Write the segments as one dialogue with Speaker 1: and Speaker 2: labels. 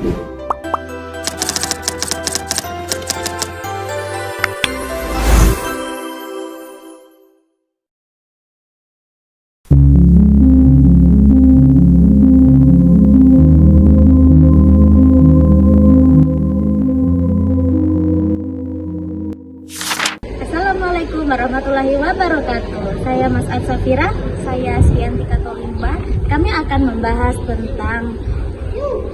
Speaker 1: Assalamualaikum warahmatullahi wabarakatuh. Saya Mas Aid Safira, saya Srianti Katolimba. Kami akan membahas tentang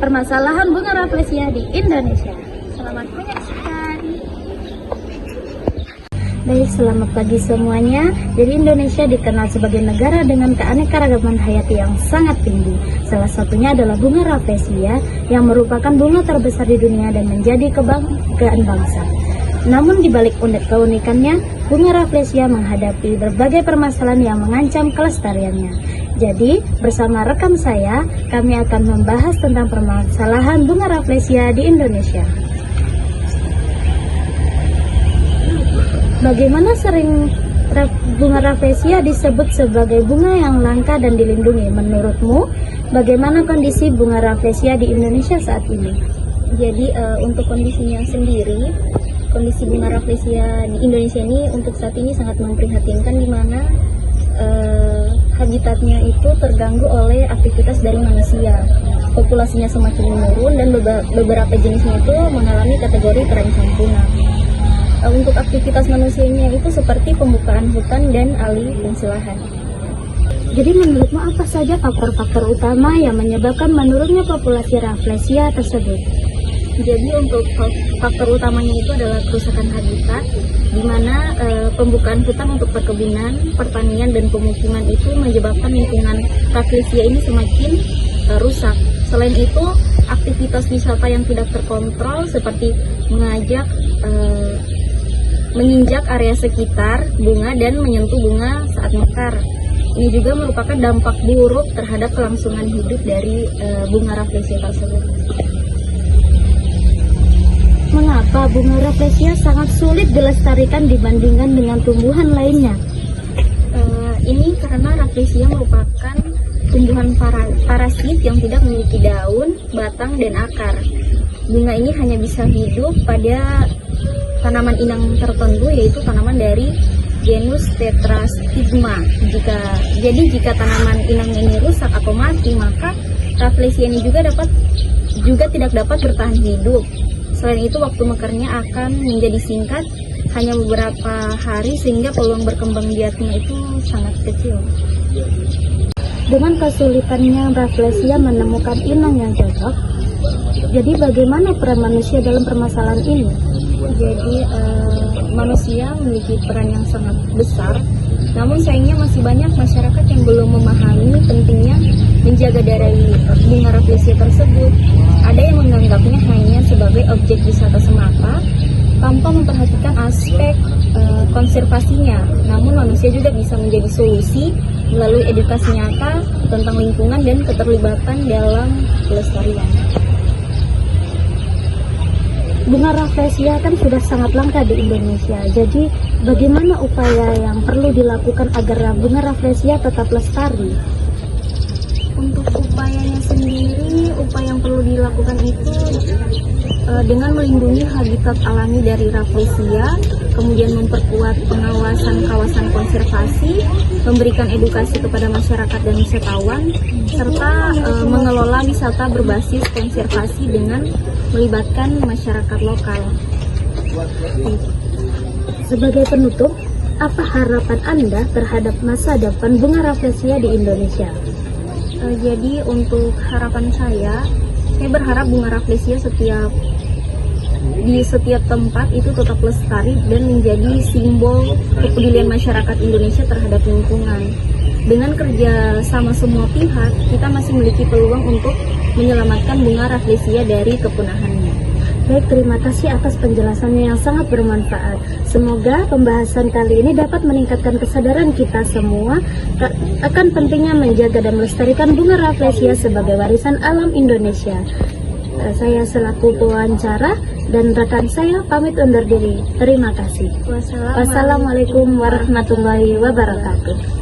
Speaker 1: permasalahan bunga rafflesia di Indonesia. Selamat menyaksikan. Baik, selamat pagi semuanya. Jadi Indonesia dikenal sebagai negara dengan keanekaragaman hayati yang sangat tinggi. Salah satunya adalah bunga rafflesia yang merupakan bunga terbesar di dunia dan menjadi kebanggaan bangsa. Namun di balik keunikannya, bunga rafflesia menghadapi berbagai permasalahan yang mengancam kelestariannya. Jadi, bersama rekan saya, kami akan membahas tentang permasalahan bunga rafflesia di Indonesia. Bagaimana sering bunga rafflesia disebut sebagai bunga yang langka dan dilindungi? Menurutmu, bagaimana kondisi bunga rafflesia di Indonesia saat ini?
Speaker 2: Jadi untuk kondisinya sendiri, kondisi bunga rafflesia di Indonesia ini untuk saat ini sangat memprihatinkan, di mana habitatnya itu terganggu oleh aktivitas dari manusia. Populasinya semakin menurun dan beberapa jenisnya itu mengalami kategori terancam punah. Untuk aktivitas manusianya itu seperti pembukaan hutan dan alih fungsi lahan.
Speaker 1: Jadi menurutmu apa saja faktor-faktor utama yang menyebabkan menurunnya populasi rafflesia tersebut?
Speaker 2: Jadi untuk faktor utamanya itu adalah kerusakan habitat, di mana pembukaan hutan untuk perkebunan, pertanian, dan pemukiman itu menyebabkan lingkungan rafflesia ini semakin rusak. Selain itu, aktivitas wisata yang tidak terkontrol seperti menginjak area sekitar bunga dan menyentuh bunga saat mekar. Ini juga merupakan dampak buruk terhadap kelangsungan hidup dari bunga rafflesia tersebut.
Speaker 1: Mengapa bunga rafflesia sangat sulit dilestarikan dibandingkan dengan tumbuhan lainnya?
Speaker 2: Ini karena rafflesia merupakan tumbuhan parasit yang tidak memiliki daun, batang, dan akar. Bunga ini hanya bisa hidup pada tanaman inang tertentu, yaitu tanaman dari genus Tetrastigma. Jika tanaman inang ini rusak atau mati, maka rafflesia ini juga tidak dapat bertahan hidup. Selain itu, waktu mekarnya akan menjadi singkat, hanya beberapa hari, sehingga peluang berkembang biaknya itu sangat kecil.
Speaker 1: Dengan kesulitannya rafflesia menemukan inang yang cocok, jadi bagaimana peran manusia dalam permasalahan ini?
Speaker 2: Jadi manusia memiliki peran yang sangat besar, namun sayangnya masih banyak masyarakat yang belum memahami pentingnya menjaga dari bunga rafflesia tersebut. Ada yang menganggapnya hanya sebagai objek wisata semata tanpa memperhatikan aspek konservasinya. Namun manusia juga bisa menjadi solusi melalui edukasi nyata tentang lingkungan dan keterlibatan dalam pelestarian.
Speaker 1: Bunga rafflesia kan sudah sangat langka di Indonesia. Jadi bagaimana upaya yang perlu dilakukan agar bunga rafflesia tetap lestari?
Speaker 2: Untuk upayanya sendiri, upaya yang perlu dilakukan itu dengan melindungi habitat alami dari rafflesia, kemudian memperkuat pengawasan kawasan konservasi, memberikan edukasi kepada masyarakat dan wisatawan, serta mengelola wisata berbasis konservasi dengan melibatkan masyarakat lokal.
Speaker 1: Sebagai penutup, apa harapan Anda terhadap masa depan bunga rafflesia di Indonesia?
Speaker 2: Jadi untuk harapan saya berharap bunga rafflesia di setiap tempat itu tetap lestari dan menjadi simbol kepedulian masyarakat Indonesia terhadap lingkungan. Dengan kerja sama semua pihak, kita masih memiliki peluang untuk menyelamatkan bunga rafflesia dari kepunahannya.
Speaker 1: Baik, terima kasih atas penjelasannya yang sangat bermanfaat. Semoga pembahasan kali ini dapat meningkatkan kesadaran kita semua akan pentingnya menjaga dan melestarikan bunga rafflesia sebagai warisan alam Indonesia. Saya selaku pewawancara dan rekan saya pamit undur diri. Terima kasih. Wassalamualaikum warahmatullahi wabarakatuh.